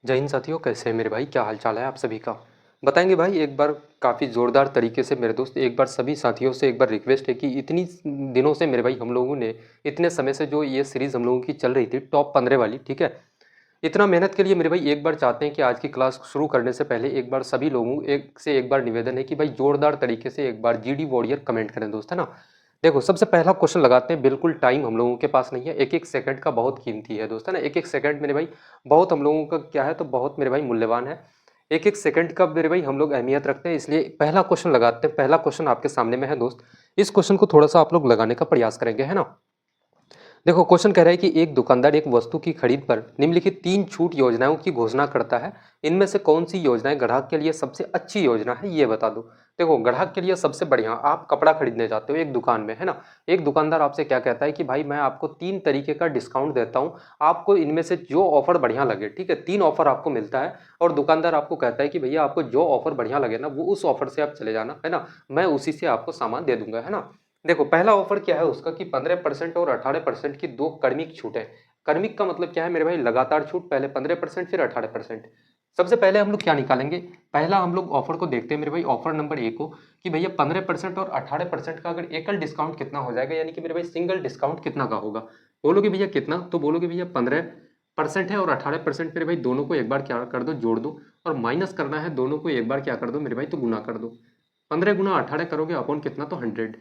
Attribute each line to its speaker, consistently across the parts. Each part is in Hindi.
Speaker 1: जय हिंद साथियों, कैसे हैं मेरे भाई? क्या हाल चाल है आप सभी का? बताएंगे भाई एक बार काफ़ी ज़ोरदार तरीके से मेरे दोस्त। एक बार सभी साथियों से एक बार रिक्वेस्ट है कि इतनी दिनों से मेरे भाई हम लोगों ने इतने समय से जो ये सीरीज़ हम लोगों की चल रही थी टॉप 15 वाली, ठीक है, इतना मेहनत के लिए मेरे भाई एक बार चाहते हैं कि आज की क्लास शुरू करने से पहले एक बार सभी लोगों एक से एक बार निवेदन है कि भाई जोरदार तरीके से एक बार जीडी वॉरियर कमेंट करें दोस्त, है ना। देखो, सबसे पहला क्वेश्चन लगाते हैं। बिल्कुल टाइम हम लोगों के पास नहीं है, एक एक सेकंड का बहुत कीमती है दोस्त, है ना। एक एक सेकंड मेरे भाई बहुत हम लोगों का क्या है, तो बहुत मेरे भाई मूल्यवान है। एक एक सेकंड का मेरे भाई हम लोग अहमियत रखते हैं, इसलिए पहला क्वेश्चन लगाते हैं। पहला क्वेश्चन आपके सामने में है दोस्त। इस क्वेश्चन को थोड़ा सा आप लोग लगाने का प्रयास करेंगे, है ना। देखो, क्वेश्चन कह रहा है कि एक दुकानदार एक वस्तु की खरीद पर निम्नलिखित 3 छूट योजनाओं की घोषणा करता है। इनमें से कौन सी योजनाएं ग्राहक के लिए सबसे अच्छी योजना है, ये बता दो। देखो, ग्राहक के लिए सबसे बढ़िया, आप कपड़ा खरीदने जाते हो एक दुकान में, है ना। एक दुकानदार आपसे क्या कहता है कि भाई मैं आपको 3 तरीके का डिस्काउंट देता हूँ, आपको इनमें से जो ऑफर बढ़िया लगे, ठीक है, 3 ऑफर आपको मिलता है। और दुकानदार आपको कहता है कि भैया आपको जो ऑफर बढ़िया लगे ना, वो उस ऑफर से आप चले जाना, है ना, मैं उसी से आपको सामान दे दूंगा, है ना। देखो, पहला ऑफर क्या है उसका कि 15% और 18% की दो कर्मिक छूट है। कर्मिक का मतलब क्या है मेरे भाई? लगातार छूट, पहले 15% फिर 18%। सबसे पहले हम लोग क्या निकालेंगे? पहला हम लोग ऑफर को देखते हैं मेरे भाई, ऑफर नंबर ए को, कि भैया 15% और 18% का अगर एकल डिस्काउंट कितना हो जाएगा, यानी कि मेरे भाई सिंगल डिस्काउंट कितना का होगा। बोलोगे भैया कितना, तो बोलोगे भैया 15% है और 18% मेरे भाई दोनों को एक बार क्या कर दो, जोड़ दो। और माइनस करना है दोनों को एक बार क्या कर दो मेरे भाई, तो गुना कर दो। 15 गुना 18 करोगे अपॉन कितना, तो 100।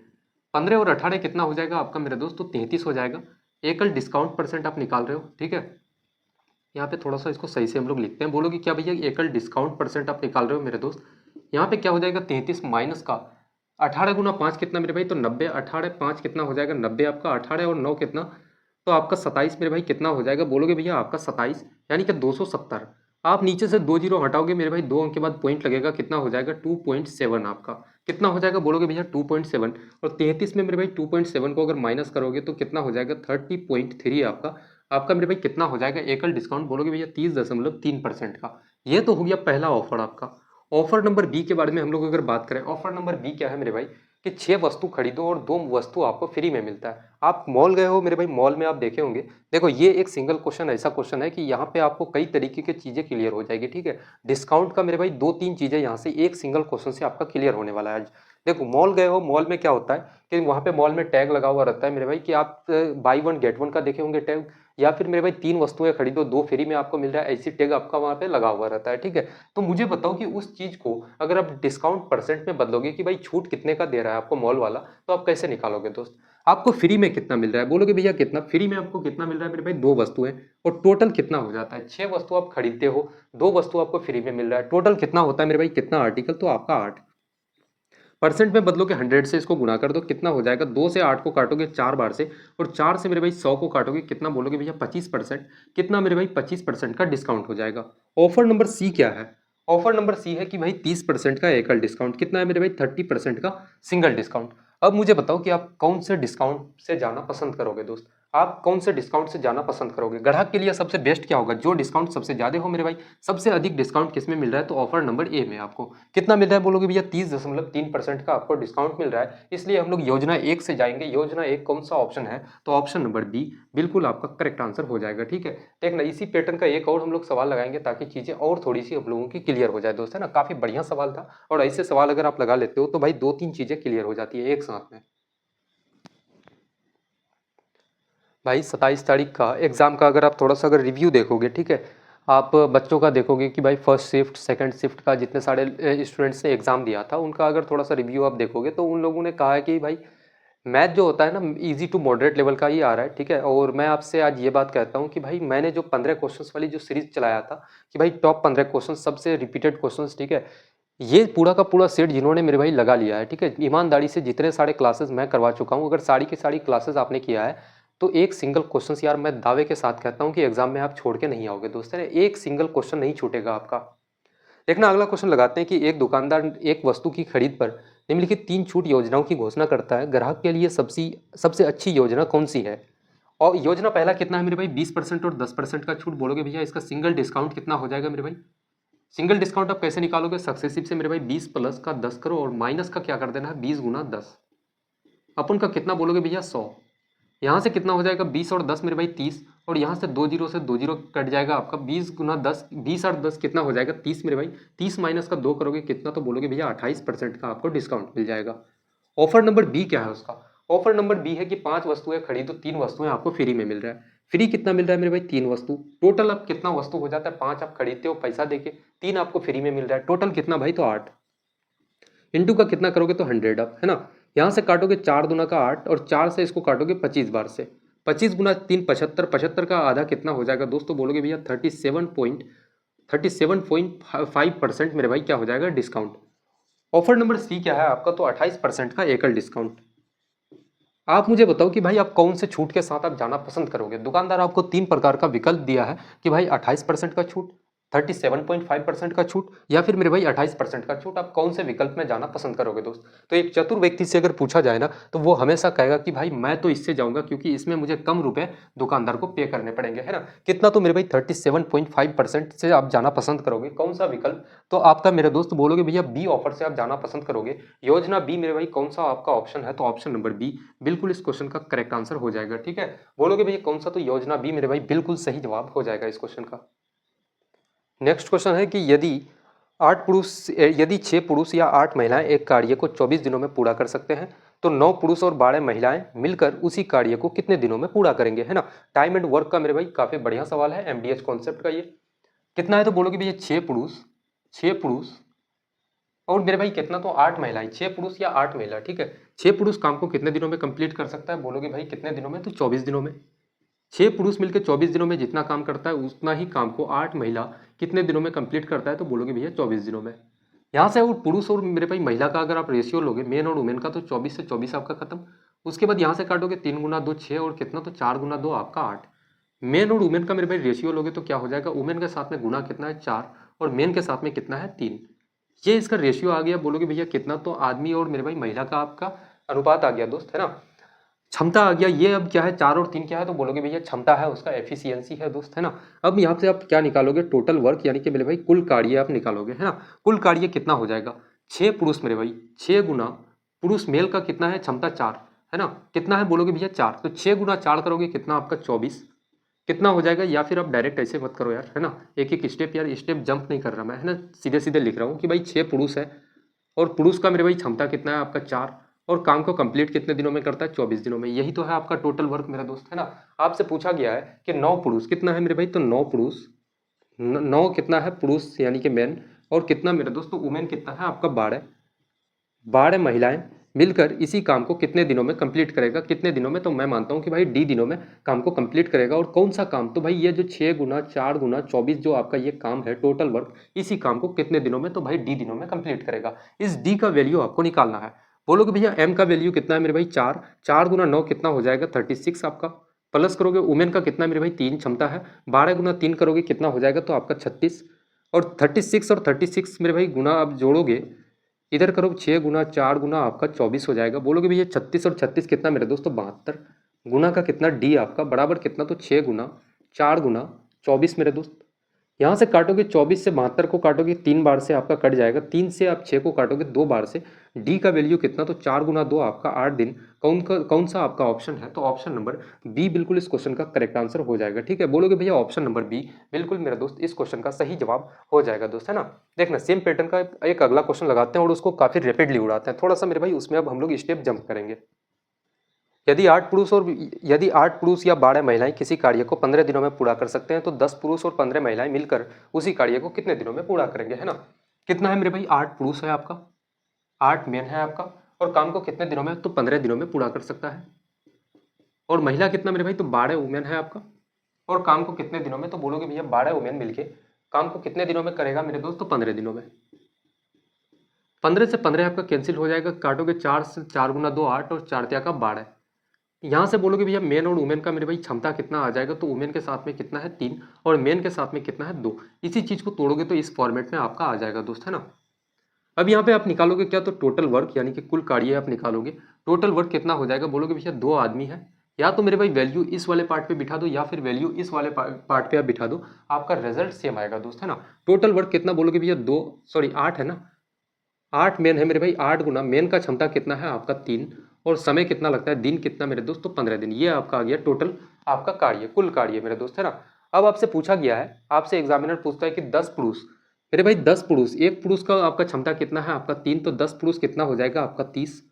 Speaker 1: 15 और 18 कितना हो जाएगा आपका मेरे दोस्त, तो 33 हो जाएगा। एकल डिस्काउंट परसेंट आप निकाल रहे हो, ठीक है। यहाँ पे थोड़ा सा इसको सही से हम लोग लिखते हैं। बोलोगे क्या भैया? एकल डिस्काउंट परसेंट आप निकाल रहे हो मेरे दोस्त। यहाँ पे क्या हो जाएगा, 33 माइनस का 18 गुना 5 कितना मेरे भाई, तो 90। 18 5 कितना हो जाएगा, 90 आपका। 18 और 9 कितना, तो आपका 27 मेरे भाई कितना हो जाएगा। बोलोगे भैया आपका 27 यानी कि 270। आप नीचे से 2 जीरो हटाओगे मेरे भाई, 2 अंक के बाद पॉइंट लगेगा, कितना हो जाएगा 2.7 आपका। कितना हो जाएगा बोलोगे भैया 2.7। और 33 में मेरे भाई 2.7 को अगर माइनस करोगे तो कितना हो जाएगा 30.3 आपका। आपका मेरे भाई कितना हो जाएगा एकल डिस्काउंट, बोलोगे भैया 30.3% का। ये तो हो गया पहला ऑफर आपका। ऑफर नंबर बी के बारे में हम लोग अगर बात करें, ऑफर नंबर बी क्या है मेरे भाई, कि 6 वस्तु खरीदो और 2 वस्तु आपको फ्री में मिलता है। आप मॉल गए हो मेरे भाई, मॉल में आप देखे होंगे। देखो, ये एक सिंगल क्वेश्चन ऐसा क्वेश्चन है कि यहाँ पे आपको कई तरीके की चीजें क्लियर हो जाएगी, ठीक है। डिस्काउंट का मेरे भाई 2-3 चीजें यहाँ से एक सिंगल क्वेश्चन से आपका क्लियर होने वाला है आज। देखो, मॉल गए हो, मॉल में क्या होता है कि वहां पे मॉल में टैग लगा हुआ रहता है मेरे भाई, कि आप बाई वन गेट वन का देखे होंगे टैग, या फिर मेरे भाई 3 वस्तुएं खरीदो 2 फ्री में आपको मिल रहा है, ऐसी टैग आपका वहां पे लगा हुआ रहता है, ठीक है। तो मुझे बताओ कि उस चीज को अगर आप डिस्काउंट परसेंट में बदलोगे कि भाई छूट कितने का दे रहा है आपको मॉल वाला, तो आप कैसे निकालोगे दोस्त? आपको फ्री में कितना मिल रहा है, बोलोगे भैया कितना फ्री में आपको कितना मिल रहा है मेरे भाई, 2 वस्तुएं। और टोटल कितना हो जाता है, 6 वस्तु आप खरीदते हो, 2 वस्तु आपको फ्री में मिल रहा है, टोटल कितना होता है मेरे भाई, कितना आर्टिकल, तो आपका 8। परसेंट में बदलोगे 100 से, इसको गुणा कर दो, कितना हो जाएगा, 2 से 8 को काटोगे 4 बार से, और 4 से मेरे भाई 100 को काटोगे, कितना बोलोगे भैया 25%। कितना मेरे भाई 25% का डिस्काउंट हो जाएगा। ऑफर नंबर सी क्या है? ऑफर नंबर सी है कि भाई 30% का एकल डिस्काउंट। कितना है मेरे भाई, 30% का सिंगल डिस्काउंट। अब मुझे बताओ कि आप कौन से डिस्काउंट से जाना पसंद करोगे दोस्त? आप कौन से डिस्काउंट से जाना पसंद करोगे? ग्राहक के लिए सबसे बेस्ट क्या होगा, जो डिस्काउंट सबसे ज्यादा हो मेरे भाई। सबसे अधिक डिस्काउंट किसमें मिल रहा है, तो ऑफर नंबर ए में आपको कितना मिल रहा है, बोलोगे भैया 30.3% का आपको डिस्काउंट मिल रहा है। इसलिए हम लोग योजना एक से जाएंगे। योजना एक कौन सा ऑप्शन है, तो ऑप्शन नंबर बी बिल्कुल आपका करेक्ट आंसर हो जाएगा, ठीक है। देखना, इसी पैटर्न का एक और हम लोग सवाल लगाएंगे ताकि चीजें और थोड़ी सी हम लोगों की क्लियर हो जाए दोस्त, है ना। काफी बढ़िया सवाल था, और ऐसे सवाल अगर आप लगा लेते हो तो भाई 2-3 चीजें क्लियर हो जाती है एक साथ में। भाई 27 तारीख का एग्ज़ाम का अगर आप थोड़ा सा अगर रिव्यू देखोगे, ठीक है, आप बच्चों का देखोगे कि भाई फर्स्ट शिफ्ट सेकंड शिफ्ट का जितने सारे स्टूडेंट्स ने एग्ज़ाम दिया था, उनका अगर थोड़ा सा रिव्यू आप देखोगे तो उन लोगों ने कहा है कि भाई मैथ जो होता है ना, इजी टू मॉडरेट लेवल का ही आ रहा है, ठीक है। और मैं आपसे आज ये बात कहता हूँ कि भाई मैंने जो 15 क्वेश्चंस वाली जो सीरीज चलाया था, कि भाई टॉप 15 क्वेश्चन सबसे रिपीटेड क्वेश्चंस, ठीक है, ये पूरा का पूरा सेट जिन्होंने मेरे भाई लगा लिया है, ठीक है, ईमानदारी से जितने सारे क्लासेस मैं करवा चुका हूँ, अगर सारी की सारी क्लासेस आपने किया है, तो एक सिंगल क्वेश्चन यार मैं दावे के साथ कहता हूँ कि एग्जाम में आप छोड़ के नहीं आओगे दोस्तों, एक सिंगल क्वेश्चन नहीं छूटेगा आपका। देखना, अगला क्वेश्चन लगाते हैं कि एक दुकानदार एक वस्तु की खरीद पर निम्नलिखित 3 छूट योजनाओं की घोषणा करता है। ग्राहक के लिए सबसे सबसे अच्छी योजना कौन सी है? और योजना पहला कितना है मेरे भाई, 20% और 10% का छूट। बोलोगे भैया इसका सिंगल डिस्काउंट कितना हो जाएगा मेरे भाई? सिंगल डिस्काउंट आप कैसे निकालोगे, सक्सेसिव से मेरे भाई 20 प्लस का 10 करो और माइनस का क्या कर देना है, 20 गुना 10 अपन का कितना बोलोगे भैया, 100। यहाँ से कितना हो जाएगा 20 और 10 मेरे भाई 30, और यहाँ से 2 जीरो से 2 जीरो कट जाएगा आपका 20 गुना 10, 20 और 10 कितना हो जाएगा 30 मेरे भाई। 30 माइनस का 2 करोगे कितना, तो बोलोगे भैया 28% का आपको डिस्काउंट मिल जाएगा। ऑफर नंबर बी क्या है उसका? ऑफर नंबर बी है कि 5 वस्तुएं खरीदो 3 वस्तुएं आपको फ्री में मिल रहा है। फ्री कितना मिल रहा है मेरे भाई? 3 वस्तु। टोटल अब कितना वस्तु हो जाता है? 5 आप खरीदते हो पैसा देके, 3 आपको फ्री में मिल रहा है, टोटल कितना भाई? तो 8। इंटू का कितना करोगे तो 100 अब, है ना। यहाँ से काटोगे 4 दूना का 8, और 4 से इसको काटोगे 25 बार से, 25 गुना 3 75, 75 का आधा कितना हो जाएगा दोस्तों? बोलोगे भैया 37.5% मेरे भाई क्या हो जाएगा? डिस्काउंट। ऑफर नंबर सी क्या है आपका? तो 28% का एकल डिस्काउंट। आप मुझे बताओ कि भाई आप कौन से छूट के साथ आप जाना पसंद करोगे? दुकानदार आपको 3 प्रकार का विकल्प दिया है कि भाई 28% का छूट, 37.5% का छूट, या फिर मेरे भाई 28% का छूट। आप कौन से विकल्प में जाना पसंद करोगे दोस्त? तो एक चतुर व्यक्ति से अगर पूछा जाए ना, तो वो हमेशा कहेगा कि भाई मैं तो इससे जाऊंगा क्योंकि इसमें मुझे कम रुपए दुकानदार को पे करने पड़ेंगे, है ना। कितना? तो मेरे भाई 37.5% से आप जाना पसंद करोगे। कौन सा विकल्प? तो आपका मेरे दोस्त बोलोगे भैया बी ऑफर से आप जाना पसंद करोगे। योजना बी मेरे भाई कौन सा आपका ऑप्शन है? तो ऑप्शन नंबर बी बिल्कुल इस क्वेश्चन का करेक्ट आंसर हो जाएगा, ठीक है। बोलोगे भैया कौन सा? तो योजना बी मेरे भाई बिल्कुल सही जवाब हो जाएगा इस क्वेश्चन का। नेक्स्ट क्वेश्चन है कि यदि 6 पुरुष या 8 महिलाएं एक कार्य को 24 दिनों में पूरा कर सकते हैं, तो 9 पुरुष और 12 महिलाएं मिलकर उसी कार्य को कितने दिनों में पूरा करेंगे, है ना। टाइम एंड वर्क का मेरे भाई काफी बढ़िया सवाल है, एमडीएच कॉन्सेप्ट का ये। कितना है? तो बोलोगे भैया 6 पुरुष और मेरे भाई कितना? तो 8 महिलाएं। 6 पुरुष या 8 महिला, ठीक है। 6 पुरुष काम को कितने दिनों में कंप्लीट कर सकता है? बोलोगे भाई कितने दिनों में? तो 24 दिनों में। 6 पुरुष मिलकर 24 दिनों में जितना काम करता है उतना ही काम को 8 महिला कितने दिनों में कंप्लीट करता है? तो बोलोगे भैया 24 दिनों में। यहाँ से और पुरुष और मेरे भाई महिला का अगर आप रेशियो लोगे मेन और वुमेन का, तो 24 से 24 आपका खत्म। उसके बाद यहाँ से काटोगे 3 गुना 2 6, और कितना? तो 4 गुना 2 आपका 8। मेन और वुमेन का मेरे भाई रेशियो लोगे तो क्या हो जाएगा? वुमेन के साथ में गुना कितना है? 4, और मेन के साथ में कितना है? 3। ये इसका रेशियो आ गया। बोलोगे भैया कितना? तो आदमी और मेरे भाई महिला का आपका अनुपात आ गया दोस्त, है ना। क्षमता आ गया। ये अब क्या है? 4 और 3 क्या है? तो बोलोगे भैया क्षमता है, उसका एफिशिएंसी है दोस्त, है ना। अब यहाँ से आप क्या निकालोगे? टोटल वर्क, यानी कि मेरे भाई कुल कार्य आप निकालोगे, है ना। कुल कार्य कितना हो जाएगा? 6 पुरुष मेरे भाई, 6 गुना पुरुष मेल का कितना है? क्षमता 4, है ना। कितना है? बोलोगे भैया 4, तो 6 गुना 4 करोगे कितना आपका? 24। कितना हो जाएगा? या फिर आप डायरेक्ट ऐसे मत करो यार, है ना। एक एक स्टेप, यार स्टेप जंप नहीं कर रहा मैं, है ना। सीधे सीधे लिख रहा हूँ कि भाई 6 पुरुष है, और पुरुष का मेरे भाई क्षमता कितना है आपका? 4, और काम को कंप्लीट कितने दिनों में करता है? 24 दिनों में। यही तो है आपका टोटल वर्क मेरा दोस्त, है ना। आपसे पूछा गया है कि 9 पुरुष कितना है मेरे भाई? तो 9 पुरुष, 9 कितना है? पुरुष यानी कि मेन, और कितना मेरे दोस्त? तो वुमेन कितना है आपका? 12। 12 महिलाएं मिलकर इसी काम को कितने दिनों में कंप्लीट करेगा? कितने दिनों में? तो मैं मानता हूं कि भाई डी दिनों में काम को कंप्लीट करेगा। और कौन सा काम? तो भाई ये जो 6 गुना 4 गुना 24 जो आपका ये काम है टोटल वर्क, इसी काम को कितने दिनों में? तो भाई डी दिनों में कंप्लीट करेगा। इस डी का वैल्यू आपको निकालना है। बोलोगे भैया एम का वैल्यू कितना है मेरे भाई? 4, 4 गुना 9 कितना हो जाएगा? 36 आपका। प्लस करोगे वुमेन का कितना मेरे भाई? 3 क्षमता है, 12 गुना 3 करोगे कितना हो जाएगा? तो आपका 36। और 36 और 36 मेरे भाई गुना आप जोड़ोगे, इधर करो 6 गुना 4 गुना आपका 24 हो जाएगा। बोलोगे भैया 36 और 36 कितना मेरे दोस्तों? 72। गुना का कितना? डी आपका बराबर कितना? तो 6 गुना 4 गुना 24 मेरे दोस्त। यहाँ से काटोगे 24 से 72 को काटोगे 3 बार से आपका कट जाएगा, 3 से आप 6 को काटोगे 2 बार से। डी का वैल्यू कितना? तो 4 गुना 2 आपका 8 दिन। कौन सा आपका ऑप्शन है? तो ऑप्शन नंबर बी बिल्कुल इस क्वेश्चन का करेक्ट आंसर हो जाएगा, ठीक है। बोलोगे भैया ऑप्शन नंबर बी बिल्कुल मेरा दोस्त इस क्वेश्चन का सही जवाब हो जाएगा दोस्त, है ना। देखना सेम पैटर्न का एक अगला क्वेश्चन लगाते हैं और उसको काफी रैपिडली उड़ाते हैं थोड़ा सा मेरे भाई, उसमें अब हम लोग स्टेप जंप करेंगे। यदि 8 पुरुष या 12 महिलाएं किसी कार्य को 15 दिनों में पूरा कर सकते हैं, तो 10 पुरुष और 15 महिलाएं मिलकर उसी कार्य को कितने दिनों में पूरा करेंगे, है ना। कितना है मेरे भाई? 8 पुरुष है आपका, 8 मेन है आपका, और काम को कितने दिनों में? तो 15 दिनों में पूरा कर सकता है। और महिला कितना मेरे भाई? तो 12 वुमेन है आपका, और काम को कितने दिनों में? तो बोलोगे भैया 12 वुमेन मिलके काम को कितने दिनों में करेगा मेरे दोस्त? तो 15 दिनों में। 15 से 15 आपका कैंसिल हो जाएगा, काटोगे 4 से 4 गुना 2 8, और 4 त्या का 12। यहाँ से बोलोगे भैया मेन और वुमेन का मेरे भाई क्षमता कितना आ जाएगा? तो वुमेन के साथ में कितना है? 3, और मेन के साथ में कितना है? 2। इसी चीज को तोड़ोगे तो इस फॉर्मेट में आपका आ जाएगा दोस्त, है ना। अब यहाँ पे आप निकालोगे क्या? तो टोटल वर्क यानी कि कुल कार्य आप निकालोगे। टोटल वर्क कितना हो जाएगा? बोलोगे भैया 2 आदमी है, या तो मेरे भाई वैल्यू इस वाले पार्ट पे बिठा दो, या फिर वैल्यू इस वाले पार्ट पे आप बिठा दो, आपका रिजल्ट सेम आएगा दोस्त, है ना। टोटल वर्क कितना बोलोगे भैया? 8 है ना। 8 मेन है मेरे भाई, 8 गुना मेन का क्षमता कितना है आपका? 3, और समय कितना लगता है, दिन कितना मेरे दोस्त, तो 15 दिन। ये आपका आ गया टोटल आपका कार्य, कुल कार्य मेरे दोस्त, है ना। अब आपसे पूछा गया है, आपसे एग्जामिनर पूछता है कि 10 पुरुष, मेरे भाई 10 पुरुष, एक पुरुष का आपका क्षमता कितना है आपका 3, तो 10 पुरुष कितना हो जाएगा आपका 30।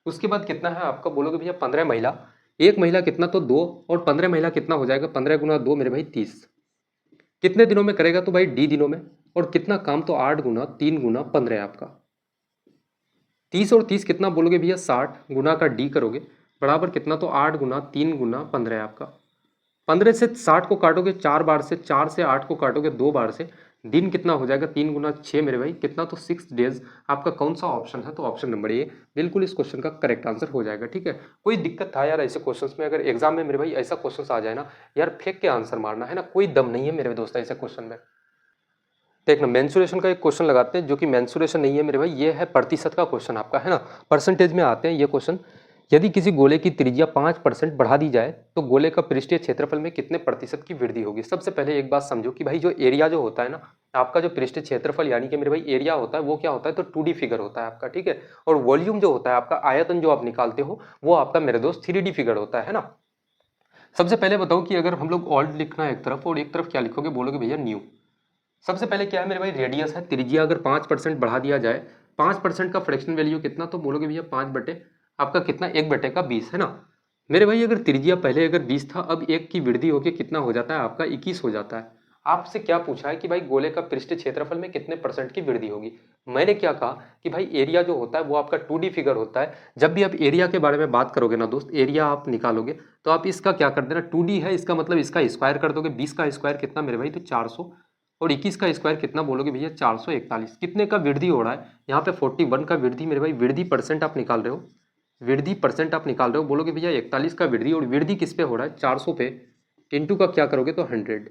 Speaker 1: उसके बाद कितना है आपका, बोलोगे भैया 15 महिला, एक महिला कितना, तो 2, और 15 महिला कितना हो जाएगा, 15 गुना 2 मेरे भाई 30। कितने दिनों में करेगा, तो भाई डी दिनों में। और कितना काम, तो 8 गुना 3 गुना 15 आपका। 30 और 30 कितना बोलोगे भैया 60, गुना का डी करोगे बराबर कितना, तो 8 गुना 3 गुना 15 आपका। 15 से 60 को काटोगे 4 बार से, 4 से 8 को काटोगे 2 बार से, दिन कितना हो जाएगा, 3 गुना 6 मेरे भाई कितना, तो 6 डेज। आपका कौन सा ऑप्शन है, तो ऑप्शन नंबर ए बिल्कुल इस क्वेश्चन का करेक्ट आंसर हो जाएगा। ठीक है, कोई दिक्कत था यार ऐसे क्वेश्चंस में, अगर एग्जाम में मेरे भाई ऐसा क्वेश्चन आ जाए ना यार, फेंक के आंसर मारना है ना, कोई दम नहीं है मेरे दोस्त ऐसे क्वेश्चन में। देखना मेंसुरेशन का एक क्वेश्चन लगाते हैं, जो कि मेंसुरेशन नहीं है मेरे भाई, ये है प्रतिशत का क्वेश्चन आपका, है ना। परसेंटेज में आते हैं ये क्वेश्चन। यदि किसी गोले की त्रिज्या 5% बढ़ा दी जाए तो गोले का पृष्ठीय क्षेत्रफल में कितने प्रतिशत की वृद्धि होगी। सबसे पहले एक बात समझो कि भाई जो एरिया जो होता है ना आपका, जो पृष्ठीय क्षेत्रफल यानी कि मेरे भाई एरिया होता है, वो क्या होता है, तो 2D फिगर होता है आपका। ठीक है, और वॉल्यूम जो होता है आपका, आयतन जो आप निकालते हो, वो आपका मेरे दोस्त 3D फिगर होता है ना। सबसे पहले बताओ कि अगर हम लोग ऑल्ट लिखना है एक तरफ और एक तरफ क्या लिखोगे, बोलोगे भैया न्यू। सबसे पहले क्या है मेरे भाई, रेडियस है, त्रिज्या अगर 5% बढ़ा दिया जाए, 5% का फ्रैक्शन वैल्यू कितना, तो बोलोगे भैया 5 बटे आपका कितना, 1 बटे का 20, है ना। मेरे भाई अगर त्रिज्या पहले अगर 20 था, अब 1 की वृद्धि होकर कितना हो जाता है आपका 21 हो जाता है। आपसे क्या पूछा है कि भाई गोले का पृष्ठीय क्षेत्रफल में कितने परसेंट की वृद्धि होगी। मैंने क्या कहा कि भाई एरिया जो होता है वो आपका 2D फिगर होता है। जब भी आप एरिया के बारे में बात करोगे ना दोस्त, एरिया आप निकालोगे तो आप इसका क्या कर देना, 2D है इसका मतलब इसका स्क्वायर कर दोगे। 20 का स्क्वायर कितना मेरे भाई, तो 400, और 21 का स्क्वायर कितना बोलोगे भैया 441। कितने का वृद्धि हो रहा है यहाँ पे, 41 का वृद्धि मेरे भाई। वृद्धि परसेंट आप निकाल रहे हो, वृद्धि परसेंट आप निकाल रहे हो, बोलोगे भैया 41 का वृद्धि, और वृद्धि किस पे हो रहा है, 400 पे। इंटू का क्या करोगे, तो 100।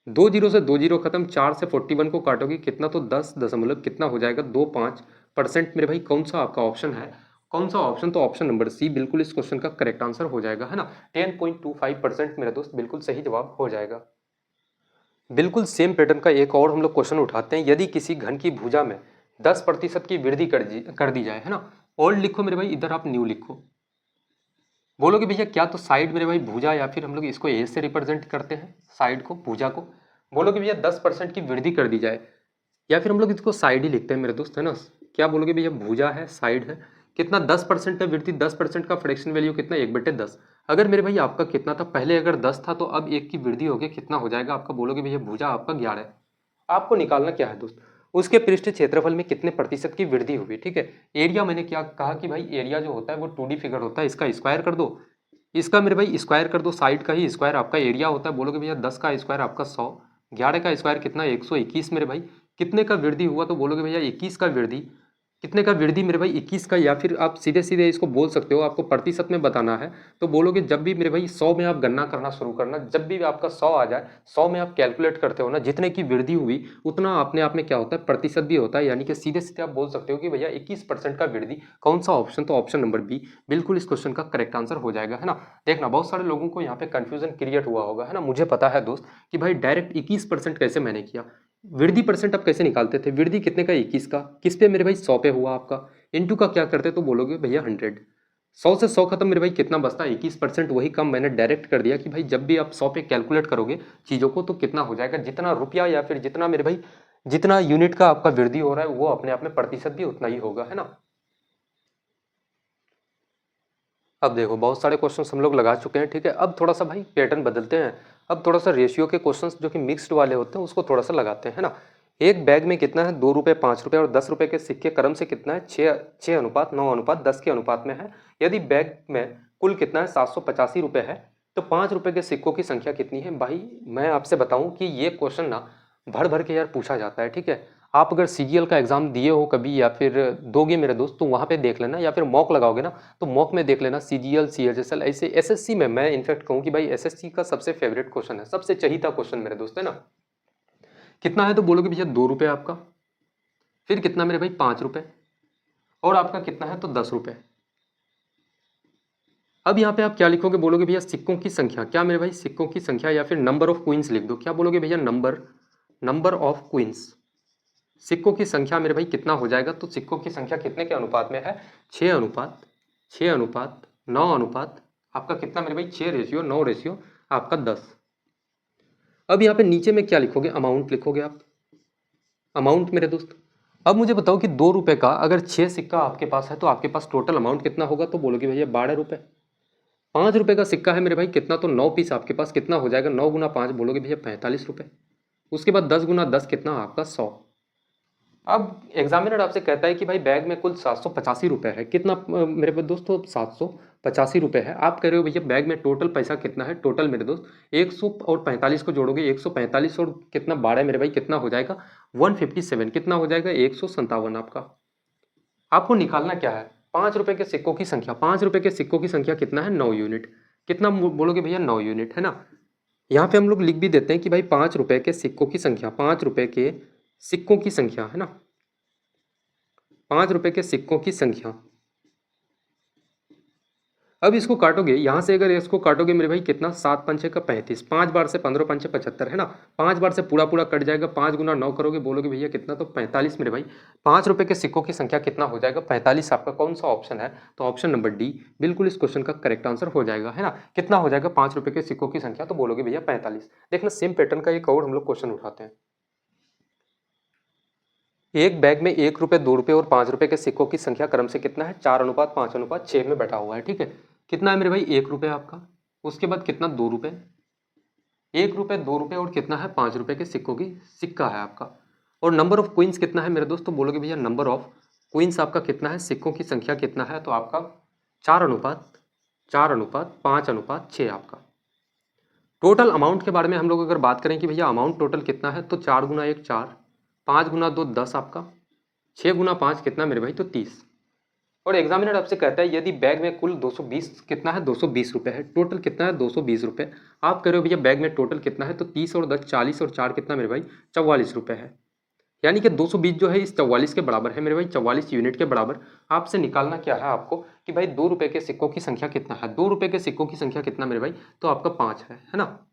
Speaker 1: 2 जीरो से 2 जीरो खत्म, 4 से 41 को काटोगे कितना, तो 10 दशमलव कितना हो जाएगा, 25% मेरे भाई। कौन सा आपका ऑप्शन है, कौन सा ऑप्शन, तो ऑप्शन नंबर सी बिल्कुल इस क्वेश्चन का करेक्ट आंसर हो जाएगा, है ना। 10.25% मेरे दोस्त बिल्कुल सही जवाब हो जाएगा। बिल्कुल सेम पैटर्न का एक और हम लोग क्वेश्चन उठाते हैं। यदि किसी घन की भुजा में 10% की वृद्धि कर दी जाए, है ना। ओल्ड लिखो मेरे भाई, इधर आप न्यू लिखो। बोलोगे भैया क्या, तो साइड मेरे भाई भुजा, या फिर हम लोग इसको ए से रिप्रेजेंट करते हैं साइड को, भुजा को। बोलोगे भैया 10% की वृद्धि कर दी जाए, या फिर हम लोग इसको साइड ही लिखते हैं मेरे दोस्त, है ना। क्या बोलोगे भैया, भुजा है, साइड है, कितना 10% है वृद्धि, 10% का फ्रैक्शन वैल्यू कितना, 1/10। अगर मेरे भाई आपका कितना था, पहले अगर 10 था तो अब 1 की वृद्धि हो गई, कितना हो जाएगा आपका, बोलोगे भैया भुजा आपका 11। आपको निकालना क्या है दोस्त, उसके पृष्ठ क्षेत्रफल में कितने प्रतिशत की वृद्धि हुई। ठीक है, एरिया मैंने क्या कहा कि भाई एरिया जो होता है वो 2D फिगर होता है, इसका स्क्वायर कर दो, इसका मेरे भाई स्क्वायर कर दो, साइड का ही स्क्वायर आपका एरिया होता है। बोलोगे भैया 10 का स्क्वायर आपका 100, 11 का स्क्वायर कितना 121 मेरे भाई। कितने का वृद्धि हुआ, तो बोलोगे भैया 21 का वृद्धि। कितने का वृद्धि मेरे भाई, 21 का, या फिर आप सीधे सीधे इसको बोल सकते हो, आपको प्रतिशत में बताना है तो बोलोगे जब भी मेरे भाई 100 में आप गणना करना शुरू करना, जब भी आपका 100 आ जाए, 100 में आप कैलकुलेट करते हो ना, जितने की वृद्धि हुई उतना अपने आप में क्या होता है, प्रतिशत भी होता है। यानी कि सीधे सीधे आप बोल सकते हो कि भैया 21% का वृद्धि। कौन सा ऑप्शन, तो ऑप्शन नंबर बी बिल्कुल इस क्वेश्चन का करेक्ट आंसर हो जाएगा, है ना। देखना बहुत सारे लोगों को यहाँ पे कंफ्यूजन क्रिएट हुआ होगा, है ना। मुझे पता है दोस्त कि भाई डायरेक्ट 21% कैसे मैंने किया, वृद्धि परसेंट आप कैसे निकालते थे, वृद्धि कितने का 21 का, किस पे मेरे भाई 100 पे हुआ आपका, इनटू का क्या करते तो बोलोगे भैया 100। 100 से 100 खत्म मेरे भाई, कितना बचता है 21%, वही कम मैंने डायरेक्ट कर दिया कि भाई जब भी आप 100 पे कैलकुलेट करोगे चीज़ों को तो कितना हो जाएगा, जितना रुपया या फिर जितना मेरे भाई जितना यूनिट का आपका वृद्धि हो रहा है वो अपने आप में प्रतिशत भी उतना ही होगा, है ना। अब देखो बहुत सारे क्वेश्चंस हम लोग लगा चुके हैं, ठीक है। अब थोड़ा सा भाई पैटर्न बदलते हैं, अब थोड़ा सा रेशियो के क्वेश्चंस जो कि मिक्स्ड वाले होते हैं उसको थोड़ा सा लगाते हैं, है ना। एक बैग में कितना है, 2 रुपये, 5 रुपये और 10 रुपये के सिक्के क्रम से कितना है, 6:9:10 के अनुपात में है। यदि बैग में कुल कितना है, 785 रुपये है, तो 5 रुपये के सिक्कों की संख्या कितनी है। भाई मैं आपसे बताऊं कि ये क्वेश्चन ना भर भर के यार पूछा जाता है, ठीक है। आप अगर सीजीएल का एग्जाम दिए हो कभी या फिर दोगे मेरे दोस्त, तो वहाँ पे देख लेना, या फिर मॉक लगाओगे ना तो मॉक में देख लेना, सीजीएल सीएचएसएल ऐसे। एसएससी में मैं इनफैक्ट कहूँ कि भाई एसएससी का सबसे फेवरेट क्वेश्चन है, सबसे चहीता क्वेश्चन मेरे दोस्त, है ना। कितना है तो बोलोगे भैया 2 रुपये आपका, फिर कितना मेरे भाई 5 रुपये, और आपका कितना है तो 10 रुपये। अब यहाँ पे आप क्या लिखोगे, बोलोगे भैया सिक्कों की संख्या, क्या मेरे भाई सिक्कों की संख्या, या फिर नंबर ऑफ क्वींस लिख दो। क्या बोलोगे भैया, नंबर ऑफ क्वींस। सिक्कों की संख्या मेरे भाई कितना हो जाएगा, तो सिक्कों की संख्या कितने के अनुपात में है, 6:6 6:9 आपका कितना मेरे भाई, 6:9 आपका 10। अब यहाँ पे नीचे में क्या लिखोगे, अमाउंट लिखोगे आप, अमाउंट मेरे दोस्त। अब मुझे बताओ कि 2 रुपए का अगर 6 सिक्का आपके पास है तो आपके पास टोटल अमाउंट कितना होगा, तो बोलोगे भैया 12 रुपए। 5 रुपए का सिक्का है मेरे भाई कितना, तो 9 पीस आपके पास कितना हो जाएगा, 9 × 5 बोलोगे भैया 45 रुपए। उसके बाद 10 × 10 कितना आपका 100। अब एग्जामिनर आपसे कहता है कि भाई बैग में कुल 785 रुपए है, कितना मेरे पास दोस्तों, 785 रुपए है। आप कह रहे हो भैया बैग में टोटल पैसा कितना है, टोटल मेरे दोस्त 100 और 45 को जोड़ोगे, 145 और कितना 12 मेरे भाई कितना हो जाएगा 157, कितना हो जाएगा 157 आपका। आपको निकालना क्या है, 5 रुपए के सिक्कों की संख्या, 5 रुपए के सिक्कों की संख्या कितना है 9 यूनिट, कितना बोलोगे भैया 9 यूनिट है ना। यहाँ पे हम लोग लिख भी देते हैं कि भाई 5 रुपए के सिक्कों की संख्या, 5 रुपए के सिक्कों की संख्या है ना, 5 रुपए के सिक्कों की संख्या। अब इसको काटोगे, यहां से अगर इसको काटोगे मेरे भाई कितना, 7×5 = 35, 5 बार से 15×5 = 75 है ना, 5 बार से पूरा पूरा कट जाएगा, 5 × 9 करोगे बोलोगे भैया कितना, तो 45 मेरे भाई। 5 रुपए के सिक्कों की संख्या कितना हो जाएगा 45, आपका कौन सा ऑप्शन है, तो ऑप्शन नंबर डी बिल्कुल इस क्वेश्चन का करेक्ट आंसर हो जाएगा है ना। कितना हो जाएगा 5 रुपए के सिक्कों की संख्या, तो बोलोगे भैया 45। देखना सेम पैटर्न का एक और हम लोग क्वेश्चन उठाते हैं। एक बैग में 1 रुपए, 2 रुपए और 5 रुपए के सिक्कों की संख्या क्रम से कितना है, 4:5:6 में बैठा हुआ है, ठीक है। कितना है मेरे भाई 1 रुपए आपका, उसके बाद कितना 2 रुपए, 1 रुपए, 2 रुपए और कितना है 5 रुपए के सिक्कों की सिक्का है आपका। और नंबर ऑफ क्वींस कितना है मेरे दोस्तों, बोलोगे भैया नंबर ऑफ क्वींस आपका कितना है, सिक्कों की संख्या कितना है, तो आपका 4:5:6 आपका। टोटल अमाउंट के बारे में हम लोग अगर बात करें कि भैया अमाउंट टोटल कितना है, तो 4 × 1 4, 5 × 2 10 आपका, 6 × 5 कितना मेरे भाई, तो 30। और एग्जामिनर आपसे कहता है यदि बैग में कुल 220 कितना है, 220 रुपए है, टोटल कितना है 220 रुपए। आप कह रहे हो भैया बैग में टोटल कितना है, तो 30 और 10 40 और 4 कितना मेरे भाई 44 रुपए है। यानी कि 220 जो है इस 44 के बराबर है मेरे भाई, 44 यूनिट के बराबर। आपसे निकालना क्या है आपको कि भाई 2 रुपए के सिक्कों की संख्या कितना है, 2 रुपए के सिक्कों की संख्या कितना मेरे भाई, तो आपका 5 है ना।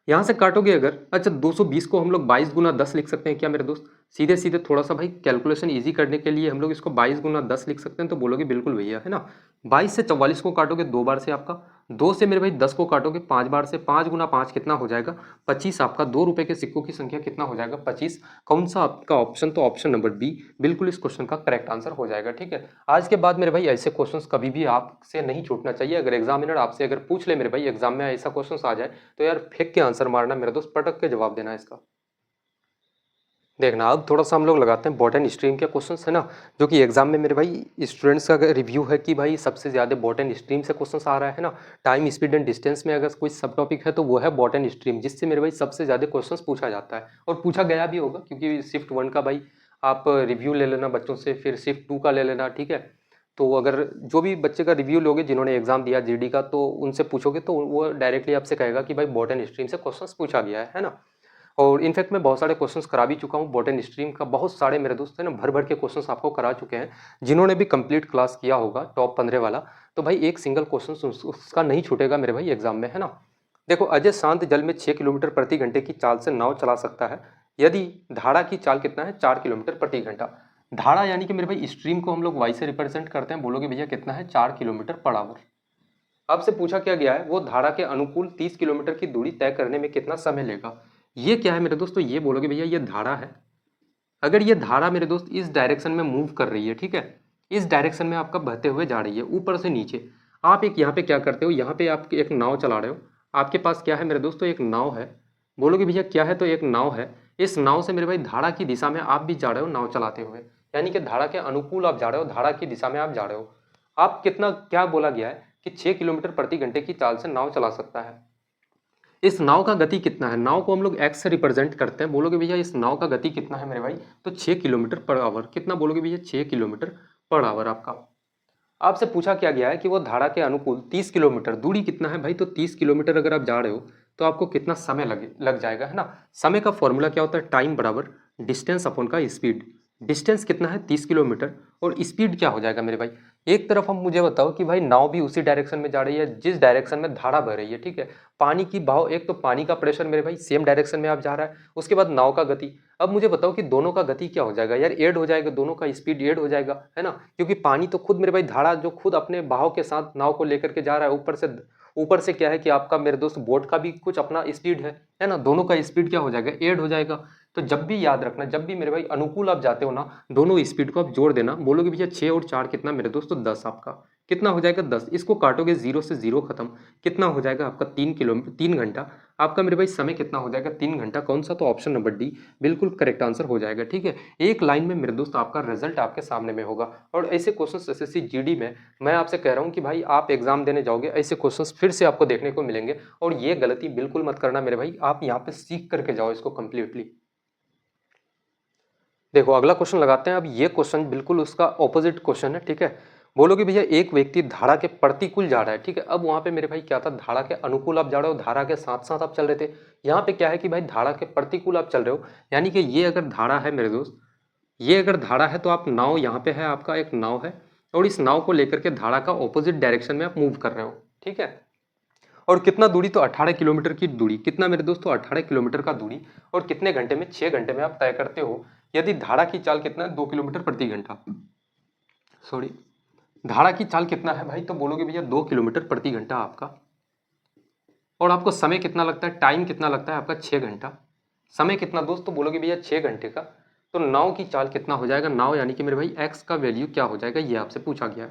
Speaker 1: यहाँ से काटोगे अगर, अच्छा 220 को हम लोग 22 × 10 लिख सकते हैं क्या मेरे दोस्त, सीधे सीधे थोड़ा सा भाई कैलकुलेशन इजी करने के लिए हम लोग इसको 22 × 10 लिख सकते हैं, तो बोलोगे बिल्कुल भैया है ना। 22 से 44 को काटोगे 2 बार से आपका, 2 से मेरे भाई 10 को काटोगे 5 बार से, 5 × 5 कितना हो जाएगा 25 आपका। 2 रुपए के सिक्कों की संख्या कितना हो जाएगा 25। कौन सा आपका ऑप्शन, तो ऑप्शन नंबर बी बिल्कुल इस क्वेश्चन का करेक्ट आंसर हो जाएगा, ठीक है। आज के बाद मेरे भाई ऐसे क्वेश्चंस कभी भी आपसे नहीं छूटना चाहिए। अगर एग्जामिनर आपसे अगर पूछ ले मेरे भाई एग्जाम में ऐसा क्वेश्चन आ जाए, तो यार फेंक के आंसर मारना मेरे दोस्त, पटक के जवाब देना इसका। देखना अब थोड़ा सा हम लोग लगाते हैं बॉटन स्ट्रीम के क्वेश्चंस है ना, जो कि एग्जाम में मेरे भाई स्टूडेंट्स का रिव्यू है कि भाई सबसे ज़्यादा बॉटन स्ट्रीम से क्वेश्चंस आ रहा है ना। टाइम स्पीड एंड डिस्टेंस में अगर कोई सब टॉपिक है तो वो है बॉटन स्ट्रीम, जिससे मेरे भाई सबसे ज़्यादा क्वेश्चंस पूछा जाता है और पूछा गया भी होगा, क्योंकि शिफ्ट 1 का भाई आप रिव्यू ले लेना बच्चों से, फिर शिफ्ट 2 का ले लेना, ठीक है। तो अगर जो भी बच्चे का रिव्यू लोगे जिन्होंने एग्जाम दिया जीडी का, तो उनसे पूछोगे तो वो डायरेक्टली आपसे कहेगा कि भाई बॉटन स्ट्रीम से क्वेश्चंस पूछा गया है ना। और इनफैक्ट मैं बहुत सारे क्वेश्चंस करा भी चुका हूँ बॉटन स्ट्रीम का, बहुत सारे मेरे दोस्त हैं ना भर भर के क्वेश्चंस आपको करा चुके हैं। जिन्होंने भी कंप्लीट क्लास किया होगा टॉप 15 वाला, तो भाई एक सिंगल क्वेश्चन उसका नहीं छूटेगा मेरे भाई एग्जाम में है ना। देखो, अजय शांत जल में 6 किलोमीटर प्रति घंटे की चाल से नाव चला सकता है यदि धारा की चाल कितना है 4 किलोमीटर प्रति घंटा। धारा यानी कि मेरे भाई स्ट्रीम को हम लोग वाई से रिप्रेजेंट करते हैं, बोलोगे भैया कितना है 4 किलोमीटर पर आवर। आपसे पूछा क्या गया है, वो धारा के अनुकूल 30 किलोमीटर की दूरी तय करने में कितना समय लेगा। ये क्या है मेरे दोस्तों, ये बोलोगे भैया ये धारा है। अगर ये धारा मेरे दोस्त इस डायरेक्शन में मूव कर रही है, ठीक है, इस डायरेक्शन में आपका बहते हुए जा रही है ऊपर से नीचे। आप एक यहाँ पे क्या करते हो, यहाँ पे आप एक नाव चला रहे हो, आपके पास क्या है मेरे दोस्तों एक नाव है। बोलोगे भैया क्या है, तो एक नाव है। इस नाव से मेरे भाई धारा की दिशा में आप भी जा रहे हो नाव चलाते हुए, यानी कि धारा के अनुकूल आप जा रहे हो, धारा की दिशा में आप जा रहे हो। आप कितना क्या बोला गया है कि 6 किलोमीटर प्रति घंटे की चाल से नाव चला सकता है। इस नाव का गति कितना है, नाव को हम लोग एक्स से रिप्रेजेंट करते हैं। बोलोगे भैया इस नाव का गति कितना है मेरे भाई, तो 6 किलोमीटर पर आवर। कितना बोलोगे भैया 6 किलोमीटर पर आवर आपका। आपसे पूछा क्या गया है कि वो धारा के अनुकूल 30 किलोमीटर, दूरी कितना है भाई, तो 30 किलोमीटर अगर आप जा रहे हो तो आपको कितना समय लग जाएगा है ना। समय का फॉर्मूला क्या होता है, टाइम बराबर डिस्टेंस अपॉन का स्पीड। डिस्टेंस कितना है 30 किलोमीटर और स्पीड क्या हो जाएगा मेरे भाई, एक तरफ हम मुझे बताओ कि भाई नाव भी उसी डायरेक्शन में जा रही है जिस डायरेक्शन में धारा बह रही है, ठीक है। पानी की बहाव, एक तो पानी का प्रेशर मेरे भाई सेम डायरेक्शन में आप जा रहा है, उसके बाद नाव का गति। अब मुझे बताओ कि दोनों का गति क्या हो जाएगा यार, ऐड हो जाएगा, दोनों का स्पीड ऐड हो जाएगा, है ना। क्योंकि पानी तो खुद मेरे भाई धारा जो खुद अपने बहाव के साथ नाव को लेकर के जा रहा है, ऊपर से क्या है कि आपका मेरे दोस्त बोट का भी कुछ अपना स्पीड है ना, दोनों का स्पीड क्या हो जाएगा, ऐड हो जाएगा। तो जब भी याद रखना, जब भी मेरे भाई अनुकूल आप जाते हो ना, दोनों स्पीड को आप जोड़ देना, बोलोगे भैया 6 और 4 कितना मेरे दोस्त, तो 10 आपका कितना हो जाएगा, 10। इसको काटोगे, जीरो से जीरो खत्म, कितना हो जाएगा आपका 3 किलोमीटर, 3 घंटा। आपका मेरे भाई समय कितना हो जाएगा, 3 घंटा। कौन सा, तो ऑप्शन नंबर डी बिल्कुल करेक्ट आंसर हो जाएगा, ठीक है। एक लाइन में मेरे दोस्त आपका रिजल्ट आपके सामने में होगा। और ऐसे क्वेश्चन एसएससी जीडी में मैं आपसे कह रहा हूँ कि भाई आप एग्जाम देने जाओगे, ऐसे क्वेश्चन फिर से आपको देखने को मिलेंगे। और ये गलती बिल्कुल मत करना मेरे भाई, आप यहाँ पे सीख करके जाओ इसको कंप्लीटली। देखो अगला क्वेश्चन लगाते हैं। अब ये क्वेश्चन बिल्कुल उसका ऑपोजिट क्वेश्चन है, ठीक है। बोलोगे भैया एक व्यक्ति धारा के प्रतिकूल जा रहा है, ठीक है। अब वहां पे मेरे भाई क्या था, धारा के अनुकूल आप जा रहे हो, धारा के साथ साथ आप चल रहे थे। यहाँ पे क्या है कि भाई धारा के प्रतिकूल आप चल रहे हो, यानी कि ये अगर धारा है मेरे दोस्त, ये अगर धारा है तो आप नाव, यहाँ पे है आपका एक नाव है, और इस नाव को लेकर के धारा का ऑपोजिट डायरेक्शन में आप मूव कर रहे हो, ठीक है। और कितना दूरी, तो 18 किलोमीटर की दूरी, कितना मेरे दोस्तों 18 किलोमीटर का दूरी। और कितने घंटे में, 6 घंटे में आप तय करते हो। यदि धारा की चाल कितना है, 2 किलोमीटर प्रति घंटा, सॉरी, धारा की चाल कितना है भाई, तो बोलोगे भैया 2 किलोमीटर प्रति घंटा आपका। और आपको समय कितना लगता है, टाइम कितना लगता है आपका, 6 घंटा। समय कितना दोस्त, तो बोलोगे भैया 6 घंटे का। तो नाव की चाल कितना हो जाएगा, नाव यानी कि मेरे भाई एक्स का वैल्यू क्या हो जाएगा, ये आपसे पूछा गया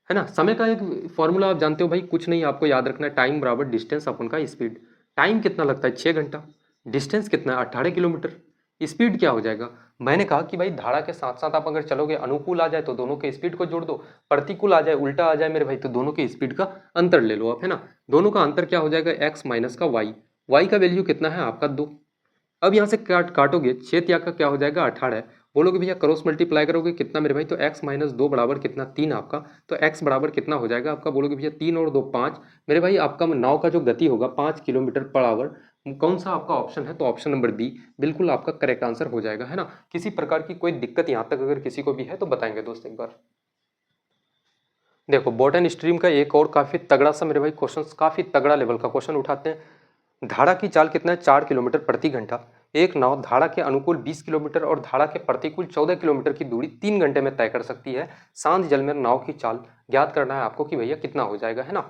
Speaker 1: है ना। समय का एक फॉर्मूला आप जानते हो भाई, कुछ नहीं आपको याद रखना है, टाइम बराबर डिस्टेंस अपन का स्पीड। टाइम कितना लगता है, 6 घंटा। डिस्टेंस कितना है, 18 किलोमीटर। स्पीड क्या हो जाएगा, मैंने कहा कि भाई धारा के साथ साथ आप अगर चलोगे, अनुकूल आ जाए तो दोनों के स्पीड को जोड़ दो, प्रतिकूल आ जाए, उल्टा आ जाए मेरे भाई, तो दोनों के स्पीड का अंतर ले लो आप, है ना। दोनों का अंतर क्या हो जाएगा, एक्स माइनस का वाई। वाई का वैल्यू कितना है आपका, 2। अब यहाँ से काटोगे, 6 का क्या हो जाएगा, 18। बोलोगे भैया क्रॉस मल्टीप्लाई करोगे कितना मेरे भाई, तो x माइनस 2 बराबर कितना, 3 आपका। तो x बराबर कितना हो जाएगा आपका, बोलोगे भैया 3 और 2 5। मेरे भाई आपका नाव का जो गति होगा 5 किलोमीटर पर आवर। कौन सा आपका ऑप्शन है, तो ऑप्शन नंबर बी बिल्कुल आपका करेक्ट आंसर हो जाएगा, है ना। किसी प्रकार की कोई दिक्कत यहाँ तक अगर किसी को भी है तो बताएंगे दोस्त एक बार। देखो बॉटन स्ट्रीम का एक और काफी तगड़ा सा मेरे भाई क्वेश्चन, काफी तगड़ा लेवल का क्वेश्चन उठाते हैं। धारा की चाल कितना है, 4 किलोमीटर प्रति घंटा। एक नाव धारा के अनुकूल 20 किलोमीटर और धारा के प्रतिकूल 14 किलोमीटर की दूरी 3 घंटे में तय कर सकती है। शांत जल में नाव की चाल ज्ञात करना है आपको कि भैया कितना हो जाएगा, है ना।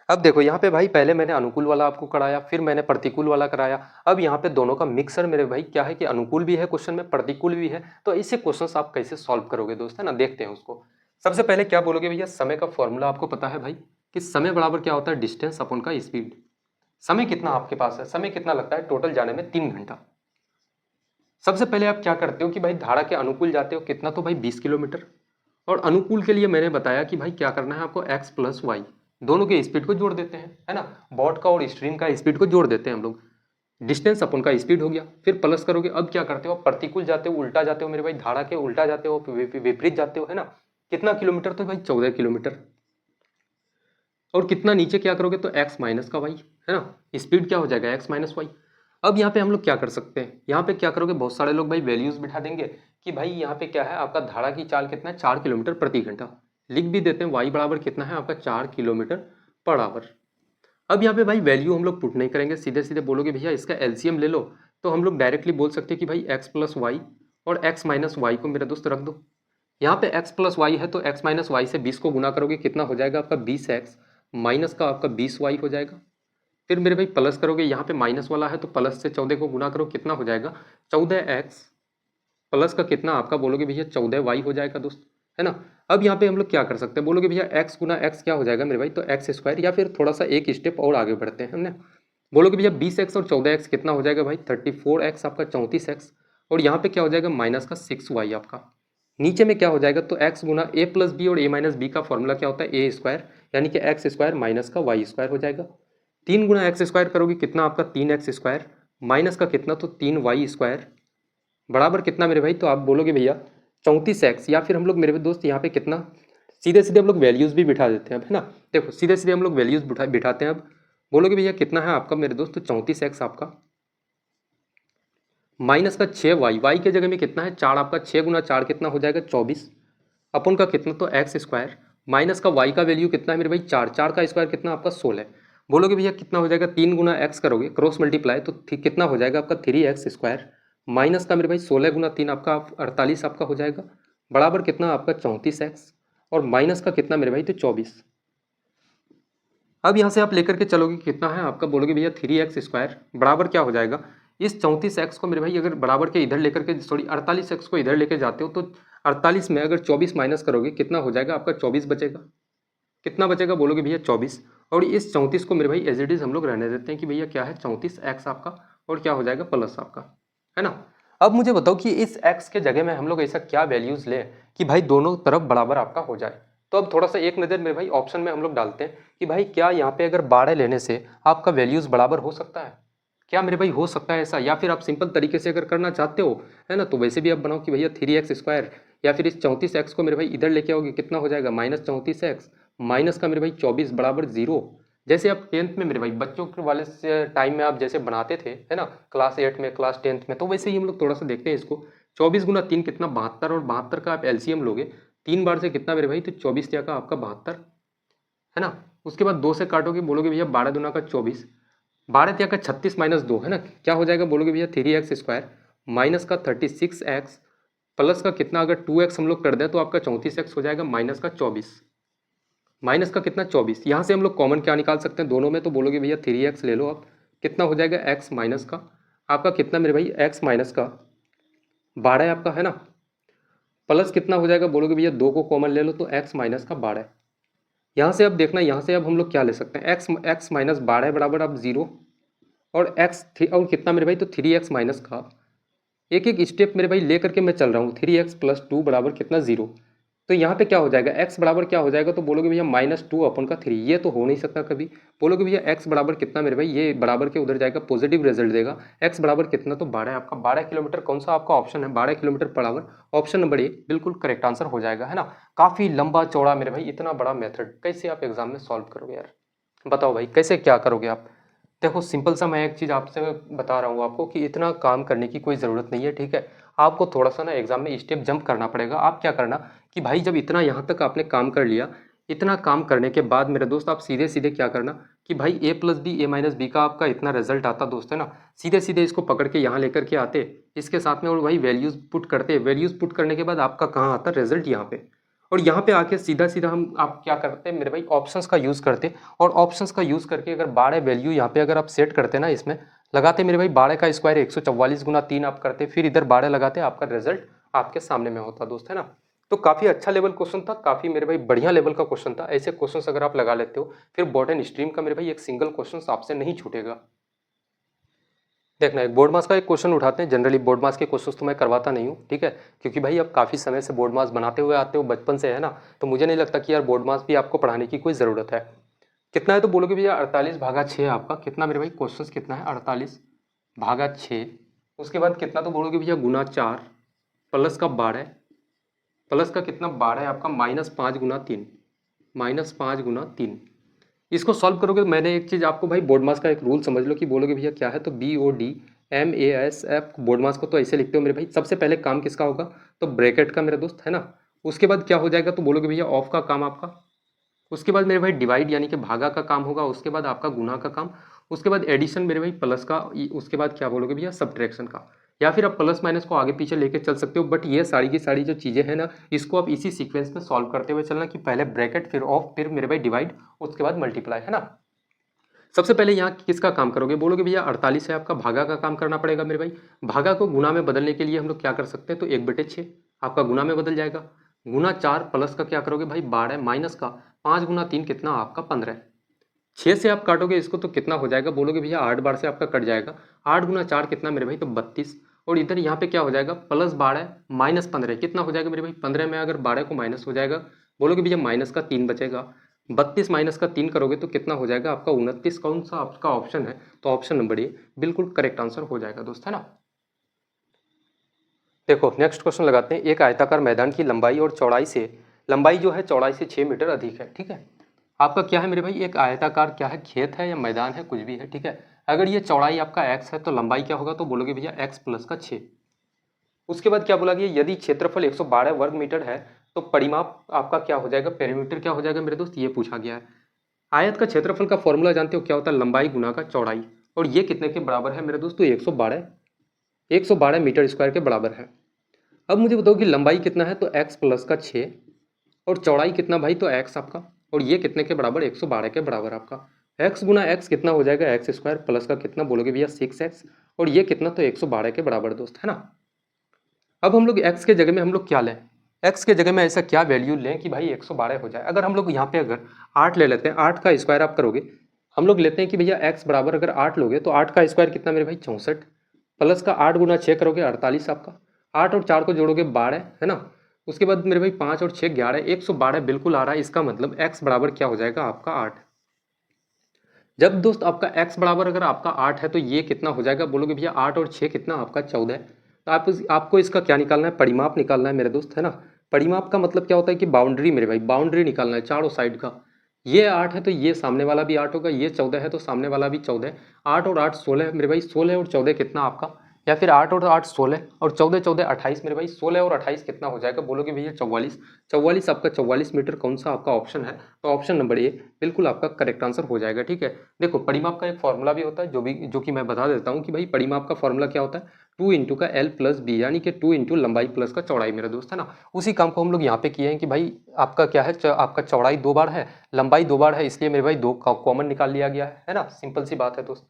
Speaker 1: अब देखो यहाँ पे भाई पहले मैंने अनुकूल वाला आपको कराया, फिर मैंने प्रतिकूल वाला कराया। अब यहाँ पे दोनों का मिक्सर मेरे भाई क्या है कि अनुकूल भी है क्वेश्चन में, प्रतिकूल भी है। तो ऐसे क्वेश्चन आप कैसे सॉल्व करोगे दोस्त, है ना, देखते हैं उसको। सबसे पहले क्या बोलोगे भैया, समय का फॉर्मूला आपको पता है भाई कि समय बराबर क्या होता है, डिस्टेंस अपन का स्पीड। समय कितना आपके पास है, समय कितना लगता है टोटल जाने में, 3 घंटा। सबसे पहले आप क्या करते हो कि भाई धारा के अनुकूल जाते हो, कितना, तो भाई 20 किलोमीटर। और अनुकूल के लिए मैंने बताया कि भाई क्या करना है आपको, x प्लस वाई, दोनों के स्पीड को जोड़ देते हैं, है ना। बॉट का और स्ट्रीम का स्पीड को जोड़ देते हैं हम लोग। डिस्टेंस अपन का स्पीड हो गया, फिर प्लस करोगे। अब क्या करते हो, प्रतिकूल जाते हो, उल्टा जाते हो मेरे भाई, धारा के उल्टा जाते हो, विपरीत जाते हो, है ना। कितना किलोमीटर, तो भाई 14 किलोमीटर। और कितना नीचे क्या करोगे, तो x माइनस का वाई, है ना। स्पीड क्या हो जाएगा, x माइनस वाई। अब यहाँ पे हम लोग क्या कर सकते हैं, यहाँ पे क्या करोगे, बहुत सारे लोग भाई वैल्यूज बिठा देंगे कि भाई यहाँ पे क्या है आपका, धारा की चाल कितना है, 4 किलोमीटर प्रति घंटा। लिख भी देते हैं y बराबर कितना है आपका, 4 किलोमीटर पर आवर। अब यहाँ पे भाई वैल्यू हम लोग पुट नहीं करेंगे, सीधे सीधे बोलोगे भैया इसका एलसीएम ले लो। तो हम लोग डायरेक्टली बोल सकते हैं कि भाई x प्लस वाई और x माइनस वाई को मेरे दोस्त रख दो। यहाँ पे x प्लस वाई है तो x माइनस वाई से 20 को गुना करोगे, कितना हो जाएगा आपका 20x माइनस का आपका 20y हो जाएगा। फिर मेरे भाई प्लस करोगे, यहाँ पे माइनस वाला है तो प्लस से 14 को गुना करो, कितना हो जाएगा 14x प्लस का कितना आपका, बोलोगे भैया 14y हो जाएगा दोस्त, है ना। अब यहाँ पे हम लोग क्या कर सकते हैं, बोलोगे भैया x गुना x क्या हो जाएगा मेरे भाई, तो एक्स स्क्वायर, या फिर थोड़ा सा एक स्टेप और आगे बढ़ते हैं हमने। बोलोगे भैया 20x और 14x कितना हो जाएगा भाई, 34x आपका 34x। और यहाँ पे क्या हो जाएगा माइनस का 6y आपका। नीचे में क्या हो जाएगा, तो x गुना a प्लस बी और a माइनस बी का फॉर्मूला क्या होता है, ए स्क्वायर, यानी कि एक्स स्क्वायर माइनस का वाई स्क्वायर हो जाएगा। 3 गुना एक्स स्क्वायर करोगे कितना आपका, 3x स्क्वायर माइनस का कितना, तो 3y स्क्वायर बराबर कितना मेरे भाई, तो आप बोलोगे भैया 34x। या फिर हम लोग मेरे दोस्त यहाँ पे कितना, सीधे सीधे हम लोग वैल्यूज भी बिठा देते हैं अब, है ना। देखो सीधे सीधे हम लोग वैल्यूज बिठाते हैं अब। बोलोगे भैया कितना है आपका मेरे दोस्त, तो 34x आपका माइनस का 6y, वाई के जगह में कितना है 4 आपका, 6 गुना 4 कितना हो जाएगा 24। अपन का कितना, तो एक्स स्क्वायर माइनस का वाई का वैल्यू कितना है मेरे भाई 4, 4 का स्क्वायर कितना आपका 16। बोलोगे भैया कितना हो जाएगा, 3 गुना एक्स करोगे क्रॉस मल्टीप्लाई तो कितना हो जाएगा आपका 3x स्क्वायर माइनस का मेरे भाई 16 गुना 3 आपका 48 आपका हो जाएगा, बराबर कितना आपका 34x, और माइनस का कितना मेरे भाई तो 24। अब यहाँ से आप लेकर के चलोगे कितना है आपका, बोलोगे भैया 3x स्क्वायर बराबर क्या हो जाएगा, इस 34x को मेरे भाई अगर बराबर के इधर लेकर के सॉरी 48x को इधर लेके जाते हो तो 48 में अगर 24 माइनस करोगे कितना हो जाएगा आपका 24 बचेगा। कितना बचेगा, बोलोगे भैया 24, और इस 34 को मेरे भाई एज इट इज हम लोग रहने देते हैं कि भैया क्या है 34x आपका, और क्या हो जाएगा प्लस आपका, है ना। अब मुझे बताओ कि इस x के जगह में हम लोग ऐसा क्या वैल्यूज लें कि भाई दोनों तरफ बराबर आपका हो जाए। तो अब थोड़ा सा एक नज़र मेरे भाई ऑप्शन में हम लोग डालते हैं कि भाई क्या यहाँ पे अगर 12 लेने से आपका वैल्यूज बराबर हो सकता है, क्या मेरे भाई हो सकता है ऐसा, या फिर आप सिंपल तरीके से अगर करना चाहते हो है ना, तो वैसे भी आप बनाओ कि भैया 3x स्क्वायर, या फिर इस 34x को मेरे भाई इधर लेके आओगे कितना हो जाएगा -34x माइनस का मेरे भाई 24 बराबर 0। जैसे आप 10th में मेरे भाई बच्चों के वाले से टाइम में आप जैसे बनाते थे है ना, क्लास 8 में क्लास 10th में, तो वैसे ही हम लोग थोड़ा सा देखते हैं इसको। 24 गुना 3 कितना 72, और 72 का आप एलसीएम लोगे 3 बार से कितना मेरे भाई तो 24 का आपका 72, है ना। उसके बाद 2 से काटोगे, बोलोगे भैया 12 दूना का 24, 12 का 36 माइनस 2 है ना, क्या हो जाएगा, बोलोगे भैया 3x स्क्वायर माइनस का 36x प्लस का कितना अगर 2x हम लोग कर दें तो आपका 34x हो जाएगा माइनस का 24, माइनस का कितना 24। यहाँ से हम लोग कॉमन क्या निकाल सकते हैं दोनों में, तो बोलोगे भैया 3x ले लो आप, कितना हो जाएगा x माइनस का आपका कितना मेरे भाई x माइनस का 12 आपका, है ना, प्लस कितना हो जाएगा, बोलोगे भैया 2 को कॉमन ले लो तो x माइनस का 12। यहाँ से अब देखना, यहाँ से अब हम लोग क्या ले सकते हैं, x माइनस 12 बराबर अब 0, और और कितना मेरे भाई तो 3x माइनस का एक एक स्टेप मेरे भाई ले करके मैं चल रहा हूँ, 3x प्लस 2 बराबर कितना 0। तो यहाँ पे क्या हो जाएगा, x बराबर क्या हो जाएगा, तो बोलोगे भैया -2 अपन का 3, ये तो हो नहीं सकता कभी। बोलोगे भैया x बराबर कितना मेरे भाई, ये बराबर के उधर जाएगा पॉजिटिव रिजल्ट देगा, x बराबर कितना तो 12 आपका, 12 किलोमीटर कौन सा आपका ऑप्शन है 12 किलोमीटर बराबर, ऑप्शन नंबर ए बिल्कुल करेक्ट आंसर हो जाएगा, है ना। काफ़ी लंबा चौड़ा मेरे भाई इतना बड़ा मेथड कैसे आप एग्जाम में सॉल्व करोगे यार, बताओ भाई कैसे क्या करोगे आप। देखो सिंपल सा मैं एक चीज़ आपसे बता रहा हूँ आपको कि इतना काम करने की कोई ज़रूरत नहीं है, ठीक है। आपको थोड़ा सा ना एग्जाम में स्टेप जंप करना पड़ेगा। आप क्या करना कि भाई जब इतना यहाँ तक आपने काम कर लिया, इतना काम करने के बाद मेरे दोस्त आप सीधे सीधे क्या करना कि भाई a plus B A minus B का आपका इतना रिजल्ट आता दोस्त, है ना, सीधे सीधे इसको पकड़ के यहाँ लेकर के आते इसके साथ में, और भाई वैल्यूज़ पुट करते, वैल्यूज़ पुट करने के बाद आपका कहाँ आता रिजल्ट यहाँ पे, और यहाँ पे आके सीधा सीधा हम आप क्या करते हैं मेरे भाई ऑप्शंस का यूज़ करते, और ऑप्शंस का यूज़ करके अगर 12 वैल्यू यहाँ पे अगर आप सेट करते ना इसमें लगाते मेरे भाई 12 का स्क्वायर 144 गुना 3 आप करते, फिर इधर 12 लगाते, आपका रिजल्ट आपके सामने में होता दोस्त, है ना। तो काफ़ी अच्छा लेवल क्वेश्चन था, काफ़ी मेरे भाई बढ़िया लेवल का क्वेश्चन था। ऐसे क्वेश्चन अगर आप लगा लेते हो फिर बॉटन स्ट्रीम का मेरे भाई एक सिंगल क्वेश्चन आपसे नहीं छूटेगा। देखना एक बोर्ड मास का एक क्वेश्चन उठाते हैं। जनरली बोर्ड मास के क्वेश्चन तो मैं करवाता नहीं हूँ, ठीक है, क्योंकि भाई अब काफ़ी समय से बोर्ड मास बनाते हुए आते हो बचपन से, है ना, तो मुझे नहीं लगता कि यार बोर्ड मास भी आपको पढ़ाने की कोई ज़रूरत है। कितना है तो बोलोगे भैया 48/6 आपका, कितना मेरे भाई क्वेश्चन कितना है 48/6, उसके बाद कितना तो बोलोगे भैया गुना 4 प्लस का 12 प्लस का कितना 12 आपका -5 गुना 3, -5 गुना 3। इसको सॉल्व करोगे तो मैंने एक चीज़ आपको भाई बोर्ड मास का एक रूल समझ लो कि बोलोगे भैया क्या है, तो BODMASF बोर्ड मास को तो ऐसे लिखते हो मेरे भाई। सबसे पहले काम किसका होगा, तो ब्रैकेट का मेरा दोस्त, है ना। उसके बाद क्या हो जाएगा, तो बोलोगे भैया ऑफ का काम आपका, उसके बाद मेरे भाई डिवाइड यानी कि भागा का काम होगा, उसके बाद आपका गुना का काम, उसके बाद एडिशन मेरे भाई प्लस का, उसके बाद क्या बोलोगे भैया सब्ट्रैक्शन का, या फिर आप प्लस माइनस को आगे पीछे लेके चल सकते हो। बट ये सारी की सारी जो चीज़ें हैं ना, इसको आप इसी सीक्वेंस में सॉल्व करते हुए चलना कि पहले ब्रैकेट फिर ऑफ फिर मेरे भाई डिवाइड उसके बाद मल्टीप्लाई, है ना। सबसे पहले यहाँ किसका काम करोगे, बोलोगे भैया 48 है आपका, भागा का काम करना पड़ेगा मेरे भाई। भागा को गुना में बदलने के लिए हम लोग क्या कर सकते हैं, तो 1/6 आपका गुना में बदल जाएगा, गुना 4 प्लस का क्या करोगे भाई 12 माइनस का 5 गुना 3 कितना आपका 15, 6 से आप काटोगे इसको तो कितना हो जाएगा, बोलोगे भैया 8 बार से आपका कट जाएगा, 8 गुना 4 कितना मेरे भाई तो 32, और इधर यहाँ पे क्या हो जाएगा +12 -15 कितना हो जाएगा मेरे भाई 15 में अगर 12 को माइनस हो जाएगा, बोलोगे भैया माइनस का 3 बचेगा, 32 माइनस का 3 करोगे तो कितना हो जाएगा आपका 29। कौन सा आपका ऑप्शन है, तो ऑप्शन नंबर ए बिल्कुल करेक्ट आंसर हो जाएगा दोस्त, है ना। देखो नेक्स्ट क्वेश्चन लगाते हैं। एक आयताकार मैदान की लंबाई और चौड़ाई से, लंबाई जो है चौड़ाई से 6 मीटर अधिक है, ठीक है। आपका क्या है मेरे भाई, एक आयताकार क्या है, खेत है या मैदान है कुछ भी है, ठीक है। अगर ये चौड़ाई आपका x है तो लंबाई क्या होगा, तो बोलोगे भैया x प्लस का 6। उसके बाद क्या बोला गया, यदि क्षेत्रफल 112 वर्ग मीटर है तो परिमाप आपका क्या हो जाएगा, पेरीमीटर क्या हो जाएगा मेरे दोस्त, ये पूछा गया है। आयत का क्षेत्रफल का फॉर्मूला जानते हो क्या होता है, लंबाई गुना का चौड़ाई, और ये कितने के बराबर है मेरे दोस्तों, 112 मीटर स्क्वायर के बराबर है। अब मुझे बताओ कि लंबाई कितना है, तो x प्लस का 6, और चौड़ाई कितना भाई, तो x आपका, और ये कितने के बराबर, 112 के बराबर आपका। x गुना x कितना हो जाएगा, एक्स स्क्वायर प्लस का कितना बोलोगे भैया 6x, और ये कितना, तो 112 के बराबर दोस्त, है ना। अब हम लोग x के जगह में हम लोग क्या लें, x के जगह में ऐसा क्या वैल्यू लें कि भाई 112 हो जाए। अगर हम लोग यहाँ पे अगर 8 ले लेते हैं, 8 का स्क्वायर आप करोगे, हम लोग लेते हैं कि भैया x बराबर अगर 8 लोगे तो 8 का स्क्वायर कितना मेरे भाई 64, प्लस का 8 गुना 6 करोगे 48 आपका, 8 और 4 को जोड़ोगे 12, है ना। उसके बाद मेरे भाई 5 और 6 11, 112 बिल्कुल आ रहा है। इसका मतलब x बराबर क्या हो जाएगा आपका 8। जब दोस्त आपका x बराबर अगर आपका 8 है तो ये कितना हो जाएगा, बोलोगे भैया 8 और 6 कितना आपका 14। तो आपको इसका क्या निकालना है, परिमाप निकालना है मेरे दोस्त, है ना। परिमाप का मतलब क्या होता है कि बाउंड्री मेरे भाई, बाउंड्री निकालना है चारों साइड का। ये 8 है तो ये सामने वाला भी 8 होगा, ये 14 है तो सामने वाला भी 14। 8 और 8 16 मेरे भाई, 16 और 14 कितना आपका, या फिर 8 और 8 16 और 14 14 28 मेरे भाई, 16 और 28 कितना हो जाएगा, बोलोगे भैया 44। 44 आपका 44 मीटर कौन सा आपका ऑप्शन है, तो ऑप्शन नंबर ए बिल्कुल आपका करेक्ट आंसर हो जाएगा। ठीक है, देखो परिमाप का एक फॉर्मूला भी होता है जो कि मैं बता देता हूँ कि भाई परिमाप का फॉर्मूला क्या होता है, 2 इंटू का एल प्लस बी, यानी कि 2 इंटू लंबाई प्लस का चौड़ाई मेरा दोस्त, है ना। उसी काम को हम लोग यहाँ पे किए हैं कि भाई आपका क्या है, आपका चौड़ाई 2 बार है, लंबाई 2 बार है, इसलिए मेरे भाई 2 कॉमन निकाल लिया गया है ना। सिंपल सी बात है दोस्त।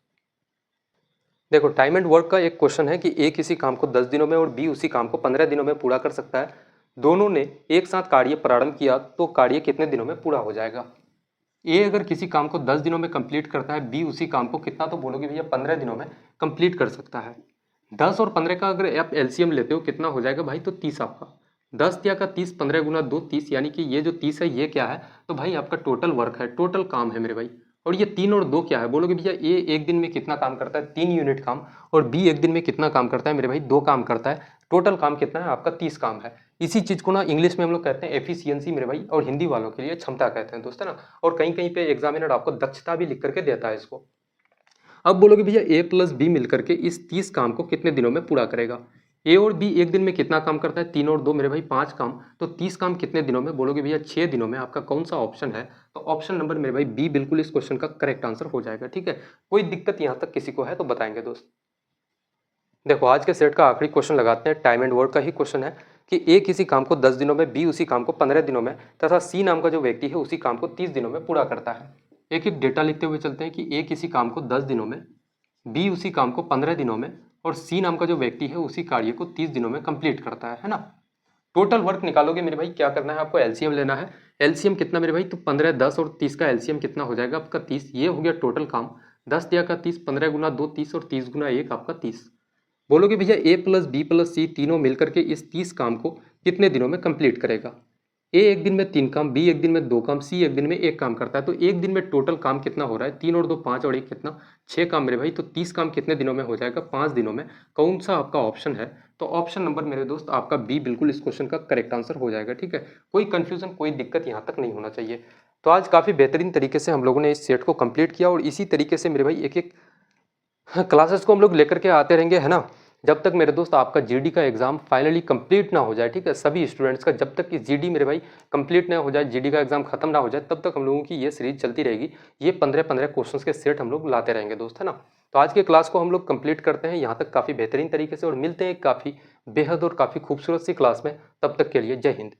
Speaker 1: देखो टाइम एंड वर्क का एक क्वेश्चन है कि ए किसी काम को 10 दिनों में और बी उसी काम को 15 दिनों में पूरा कर सकता है। दोनों ने एक साथ कार्य प्रारंभ किया तो कार्य कितने दिनों में पूरा हो जाएगा। ए अगर किसी काम को 10 दिनों में कंप्लीट करता है, बी उसी काम को कितना, तो बोलोगे भैया 15 दिनों में कंप्लीट कर सकता है। 10 और 15 का अगर आप एलसीएम लेते हो कितना हो जाएगा भाई, तो 30 आपका। 10 या का 30, 15 गुना 2 30, यानी कि ये जो 30 है ये क्या है, तो भाई आपका टोटल वर्क है, टोटल काम है मेरे भाई। और ये 3 और 2 क्या है, बोलोगे भैया ए एक दिन में कितना काम करता है, 3 यूनिट काम, और बी एक दिन में कितना काम करता है मेरे भाई, 2 काम करता है। टोटल काम कितना है आपका, 30 काम है। इसी चीज को ना इंग्लिश में हम लोग कहते हैं एफिशिएंसी मेरे भाई, और हिंदी वालों के लिए क्षमता कहते हैं दोस्त, है ना। और कहीं कहीं पे एग्जामिनर आपको दक्षता भी लिख करके देता है इसको। अब बोलोगे भैया ए प्लस बी मिलकर के इस 30 काम को कितने दिनों में पूरा करेगा। ए और बी एक दिन में कितना काम करता है, 3 और 2 मेरे भाई 5 काम, तो 30 काम कितने दिनों में, बोलोगे भैया 6 दिनों में। आपका कौन सा ऑप्शन है, तो ऑप्शन नंबर मेरे भाई बी बिल्कुल इस क्वेश्चन का करेक्ट आंसर हो जाएगा। ठीक है, कोई दिक्कत यहाँ तक किसी को है तो बताएंगे दोस्त। देखो आज के सेट का आखिरी क्वेश्चन लगाते हैं, टाइम एंड वर्क का ही क्वेश्चन है कि ए किसी काम को 10 दिनों में, बी उसी काम को 15 दिनों में, तथा सी नाम का जो व्यक्ति है उसी काम को 30 दिनों में पूरा करता है। एक एक डेटा लिखते हुए चलते हैं कि ए किसी काम को 10 दिनों में, बी उसी काम को 15 दिनों में, और सी नाम का जो व्यक्ति है उसी कार्य को 30 दिनों में कंप्लीट करता है ना। टोटल वर्क निकालोगे मेरे भाई, क्या करना है आपको, एलसीएम लेना है। एलसीएम कितना मेरे भाई, तो 15 10 और 30 का एलसीएम कितना हो जाएगा आपका 30। ये हो गया टोटल काम, 10 दिया का 30, 15 गुना 2 30, और 30 गुना 1 आपका 30। बोलोगे भैया ए प्लस बी प्लस सी तीनों मिलकर के इस 30 काम को कितने दिनों में कंप्लीट करेगा। ए एक दिन में 3 काम, बी एक दिन में 2 काम, सी एक दिन में 1 काम करता है। तो एक दिन में टोटल काम कितना हो रहा है, 3 और 2 5 और 1 कितना, 6 काम मेरे भाई। तो 30 काम कितने दिनों में हो जाएगा, 5 दिनों में। कौन सा आपका ऑप्शन है, तो ऑप्शन नंबर मेरे दोस्त आपका बी बिल्कुल इस क्वेश्चन का करेक्ट आंसर हो जाएगा। ठीक है, कोई कंफ्यूजन कोई दिक्कत यहाँ तक नहीं होना चाहिए। तो आज काफ़ी बेहतरीन तरीके से हम लोगों ने इस सेट को कंप्लीट किया, और इसी तरीके से मेरे भाई एक एक क्लासेस को हम लोग लेकर के आते रहेंगे, है ना। जब तक मेरे दोस्त आपका जीडी का एग्जाम फाइनली कंप्लीट ना हो जाए, ठीक है, सभी स्टूडेंट्स का जब तक कि जीडी मेरे भाई कंप्लीट ना हो जाए, जीडी का एग्जाम खत्म ना हो जाए, तब तक हम लोगों की ये सीरीज चलती रहेगी। ये 15-15 क्वेश्चंस के सेट हम लोग लाते रहेंगे दोस्त, है ना। तो आज के क्लास को हम लोग कंप्लीट करते हैं यहाँ तक काफ़ी बेहतरीन तरीके से, और मिलते हैं काफ़ी बेहद और काफ़ी खूबसूरत सी क्लास में। तब तक के लिए जय हिंद।